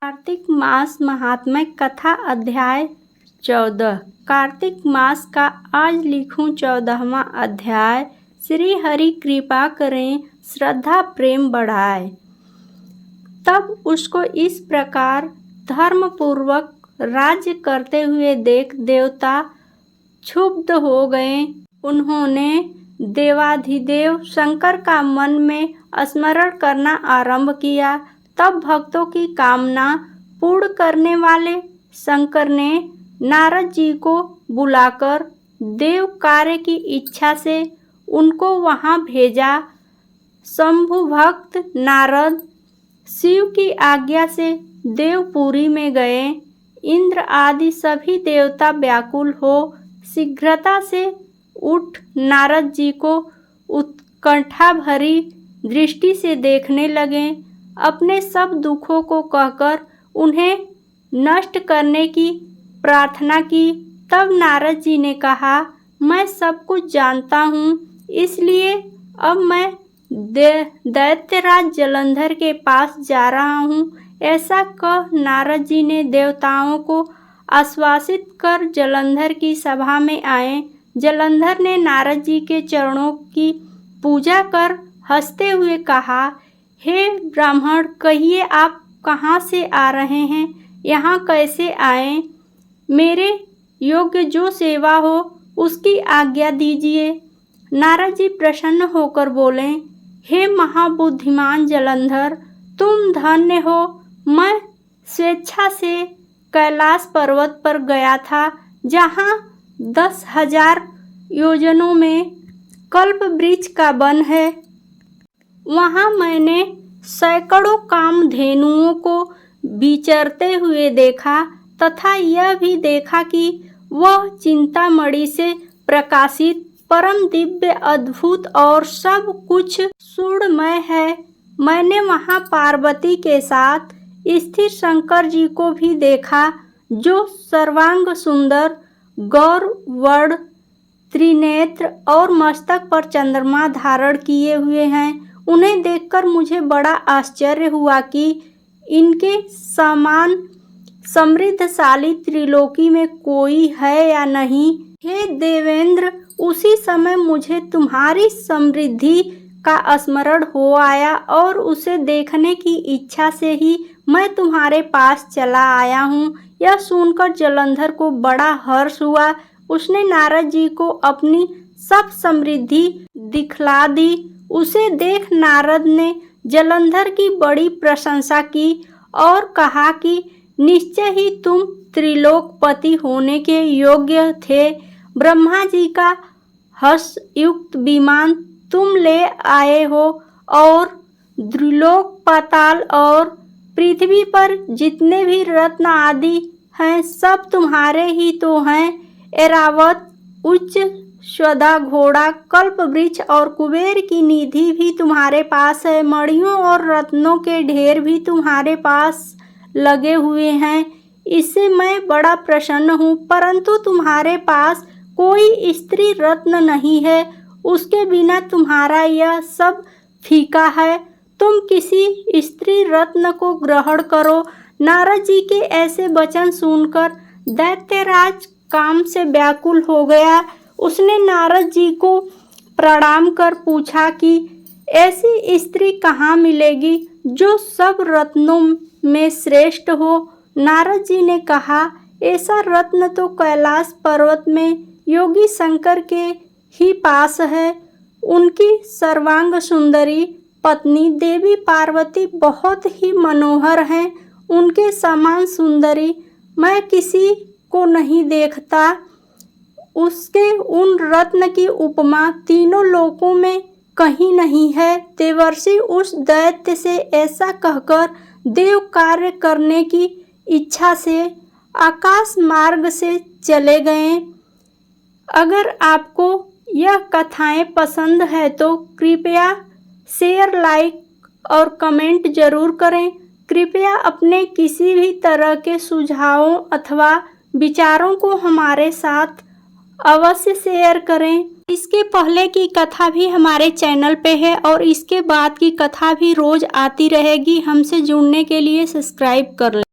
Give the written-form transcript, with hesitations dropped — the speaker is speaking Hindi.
कार्तिक मास महात्म्य कथा अध्याय 14। कार्तिक मास का आज लिखूं 14वां अध्याय। श्री हरि कृपा करें, श्रद्धा प्रेम बढ़ाए। तब उसको इस प्रकार धर्म पूर्वक राज्य करते हुए देख देवता क्षुब्ध हो गए। उन्होंने देवाधिदेव शंकर का मन में स्मरण करना आरंभ किया। तब भक्तों की कामना पूर्ण करने वाले शंकर ने नारद जी को बुलाकर देव कार्य की इच्छा से उनको वहां भेजा। शंभु भक्त नारद शिव की आज्ञा से देवपुरी में गए। इंद्र आदि सभी देवता व्याकुल हो शीघ्रता से उठ नारद जी को उत्कंठा भरी दृष्टि से देखने लगे। अपने सब दुखों को कहकर उन्हें नष्ट करने की प्रार्थना की। तब नारद जी ने कहा, मैं सब कुछ जानता हूँ, इसलिए अब मैं दैत्यराज जलंधर के पास जा रहा हूँ। ऐसा कह नारद जी ने देवताओं को आश्वासित कर जलंधर की सभा में आए। जलंधर ने नारद जी के चरणों की पूजा कर हंसते हुए कहा, हे ब्राह्मण, कहिए आप कहाँ से आ रहे हैं, यहाँ कैसे आए? मेरे योग्य जो सेवा हो उसकी आज्ञा दीजिए। नारद जी प्रसन्न होकर बोले, हे महाबुद्धिमान जलंधर, तुम धन्य हो। मैं स्वेच्छा से कैलाश पर्वत पर गया था, जहाँ 10,000 योजनों में कल्प वृक्ष का वन है। वहाँ मैंने सैकड़ों कामधेनुओं को विचरते हुए देखा तथा यह भी देखा कि वह चिंतामणि से प्रकाशित परम दिव्य अद्भुत और सब कुछ सुवर्णमय है। मैंने वहाँ पार्वती के साथ स्थिर शंकर जी को भी देखा, जो सर्वांग सुंदर गौरवर्ण त्रिनेत्र और मस्तक पर चंद्रमा धारण किए हुए हैं। उन्हें देखकर मुझे बड़ा आश्चर्य हुआ कि इनके समान समृद्धशाली त्रिलोकी में कोई है या नहीं। हे देवेंद्र, उसी समय मुझे तुम्हारी समृद्धि का स्मरण हो आया और उसे देखने की इच्छा से ही मैं तुम्हारे पास चला आया हूँ। यह सुनकर जलंधर को बड़ा हर्ष हुआ। उसने नारद जी को अपनी सब समृद्धि दिखला दी। उसे देख नारद ने जलंधर की बड़ी प्रशंसा की और कहा कि निश्चय ही तुम त्रिलोकपति होने के योग्य थे। ब्रह्मा जी का हर्षयुक्त विमान तुम ले आए हो और त्रिलोक, पाताल और पृथ्वी पर जितने भी रत्न आदि हैं सब तुम्हारे ही तो हैं। ऐरावत, उच्च श्वदा घोड़ा, कल्प वृक्ष और कुबेर की निधि भी तुम्हारे पास है। मणियों और रत्नों के ढेर भी तुम्हारे पास लगे हुए हैं। इससे मैं बड़ा प्रसन्न हूँ, परंतु तुम्हारे पास कोई स्त्री रत्न नहीं है। उसके बिना तुम्हारा यह सब फीका है। तुम किसी स्त्री रत्न को ग्रहण करो। नारद जी के ऐसे वचन सुनकर दैत्यराज काम से व्याकुल हो गया। उसने नारद जी को प्रणाम कर पूछा कि ऐसी स्त्री कहाँ मिलेगी जो सब रत्नों में श्रेष्ठ हो। नारद जी ने कहा, ऐसा रत्न तो कैलाश पर्वत में योगी शंकर के ही पास है। उनकी सर्वांग सुंदरी पत्नी देवी पार्वती बहुत ही मनोहर हैं। उनके समान सुंदरी मैं किसी को नहीं देखता। उसके उन रत्न की उपमा तीनों लोकों में कहीं नहीं है। देवर्षि उस दैत्य से ऐसा कहकर देव कार्य करने की इच्छा से आकाश मार्ग से चले गए। अगर आपको यह कथाएं पसंद है तो कृपया शेयर, लाइक और कमेंट जरूर करें। कृपया अपने किसी भी तरह के सुझावों अथवा विचारों को हमारे साथ अवश्य शेयर करें। इसके पहले की कथा भी हमारे चैनल पे है और इसके बाद की कथा भी रोज आती रहेगी। हमसे जुड़ने के लिए सब्सक्राइब कर लें।